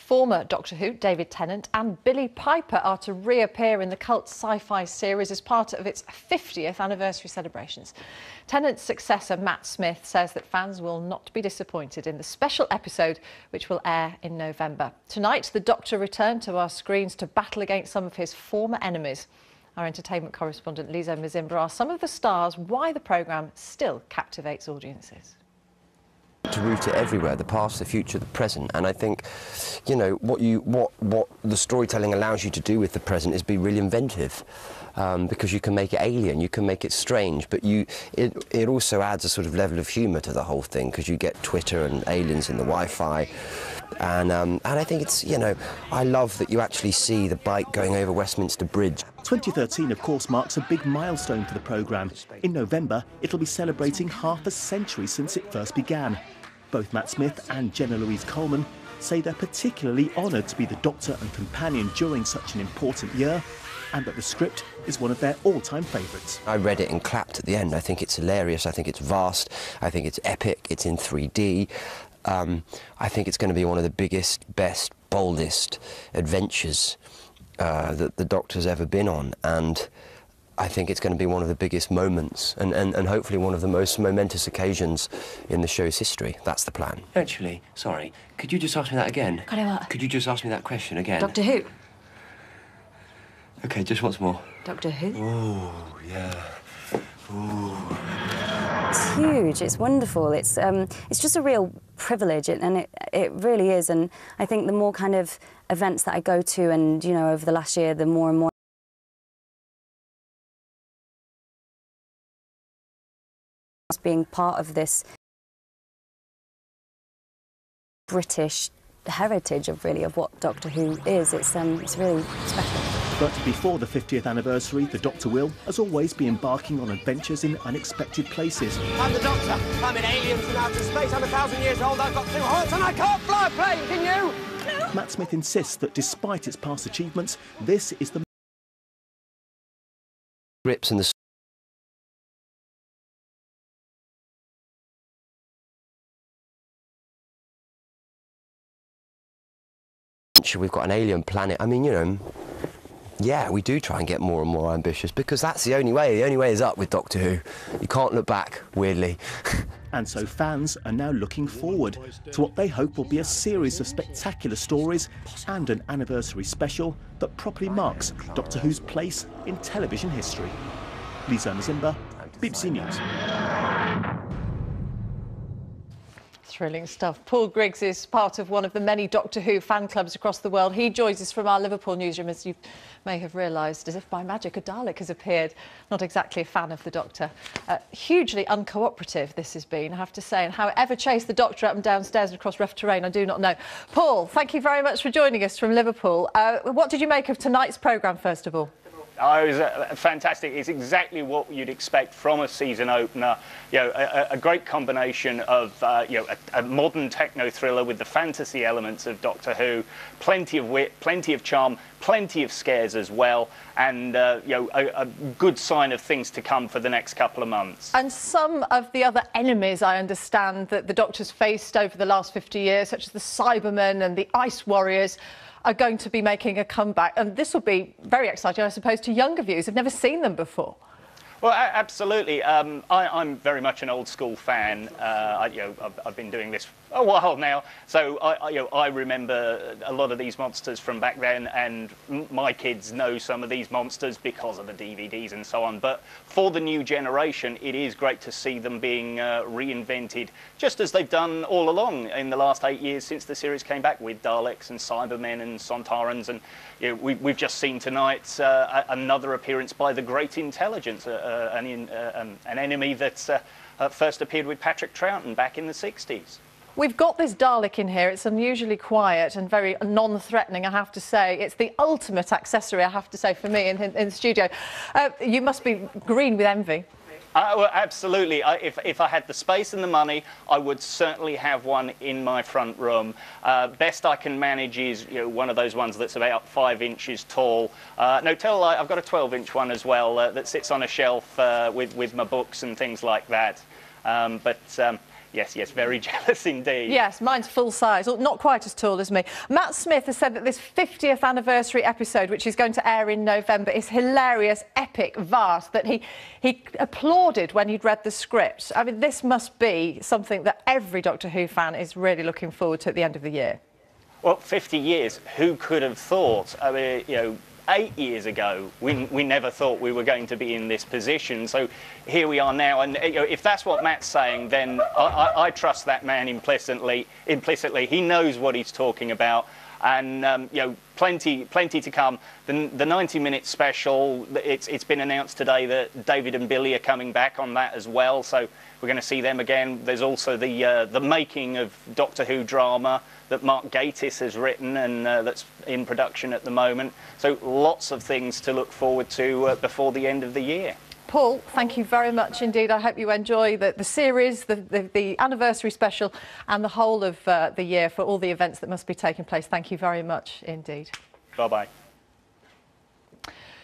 Former Doctor Who David Tennant and Billie Piper are to reappear in the cult sci-fi series as part of its 50th anniversary celebrations. Tennant's successor Matt Smith says that fans will not be disappointed in the special episode which will air in November. Tonight the Doctor returned to our screens to battle against some of his former enemies. Our entertainment correspondent Lisa Mazimbra asked some of the stars why the programme still captivates audiences. To root it everywhere, the past, the future, the present, and I think, you know, what the storytelling allows you to do with the present is be really inventive, because you can make it alien, you can make it strange, but it also adds a sort of level of humour to the whole thing, because you get Twitter and aliens in the Wi-Fi, and I think it's, you know, I love that you actually see the bike going over Westminster Bridge. 2013, of course, marks a big milestone for the programme. In November, it'll be celebrating half a century since it first began. Both Matt Smith and Jenna Louise Coleman say they're particularly honoured to be the Doctor and companion during such an important year, and that the script is one of their all-time favourites. I read it and clapped at the end. I think it's hilarious, I think it's vast, I think it's epic, it's in 3D. I think it's going to be one of the biggest, best, boldest adventures that the Doctor's ever been on, and I think it's going to be one of the biggest moments and hopefully one of the most momentous occasions in the show's history. That's the plan. Actually, sorry, could you just ask me that again? Got it what? Could you just ask me that question again? Doctor Who? OK, just once more. Doctor Who? Oh, yeah. Ooh. It's huge, it's wonderful, it's just a real privilege, and it really is, and I think the more kind of events that I go to, and, you know, over the last year, the more and more being part of this British heritage of what Doctor Who is. It's really special. But before the 50th anniversary, the Doctor will, as always, be embarking on adventures in unexpected places. I'm the Doctor. I'm in aliens and outer space. I'm 1,000 years old. I've got 2 hearts and I can't fly a plane. Can you? No. Matt Smith insists that despite its past achievements, this is the Grips and the we've got an alien planet. I mean, you know, yeah, we do try and get more and more ambitious because that's the only way. The only way is up with Doctor Who. You can't look back, weirdly. And so fans are now looking forward to what they hope will be a series of spectacular stories and an anniversary special that properly marks Doctor Who's place in television history. Lisa Mazimbra, BBC News. Thrilling stuff. Paul Griggs is part of one of the many Doctor Who fan clubs across the world. He joins us from our Liverpool newsroom, as you may have realised, as if by magic a Dalek has appeared. Not exactly a fan of the Doctor. Hugely uncooperative this has been, I have to say, and however chased the Doctor up and downstairs and across rough terrain, I do not know. Paul, thank you very much for joining us from Liverpool. What did you make of tonight's programme, first of all? Oh, it was fantastic. It's exactly what you'd expect from a season opener. You know, a great combination of you know, a modern techno thriller with the fantasy elements of Doctor Who, plenty of wit, plenty of charm, plenty of scares as well, and you know, a good sign of things to come for the next couple of months. And some of the other enemies, I understand, that the Doctor's faced over the last 50 years, such as the Cybermen and the Ice Warriors, are going to be making a comeback, and this will be very exciting, I suppose, to younger viewers who've never seen them before. Well, absolutely. I'm very much an old-school fan. You know, I've been doing this a while now, so you know, I remember a lot of these monsters from back then, and my kids know some of these monsters because of the DVDs and so on. But for the new generation, it is great to see them being reinvented, just as they've done all along in the last 8 years since the series came back, with Daleks and Cybermen and Sontarans, and you know, we've just seen tonight another appearance by the Great Intelligence, an enemy that first appeared with Patrick Troughton back in the 60s. We've got this Dalek in here. It's unusually quiet and very non-threatening, I have to say. It's the ultimate accessory, I have to say, for me in the studio. You must be green with envy. Well, absolutely. If I had the space and the money, I would certainly have one in my front room. Best I can manage is, you know, one of those ones that's about 5 inches tall. No, I've got a 12-inch one as well that sits on a shelf with my books and things like that. Yes, very jealous indeed. Yes, mine's full size, not quite as tall as me. Matt Smith has said that this 50th anniversary episode, which is going to air in November, is hilarious, epic, vast, that he applauded when he'd read the script. I mean, this must be something that every Doctor Who fan is really looking forward to at the end of the year. Well, 50 years, who could have thought? I mean, you know, 8 years ago, we never thought we were going to be in this position. So here we are now, and you know, if that's what Matt's saying, then I trust that man implicitly. He knows what he's talking about, and you know, plenty to come. The 90-minute special. It's been announced today that David and Billie are coming back on that as well. So we're going to see them again. There's also the making of Doctor Who drama that Mark Gatiss has written and that's in production at the moment. So lots of things to look forward to before the end of the year. Paul, thank you very much indeed. I hope you enjoy the series, the anniversary special and the whole of the year for all the events that must be taking place. Thank you very much indeed. Bye-bye.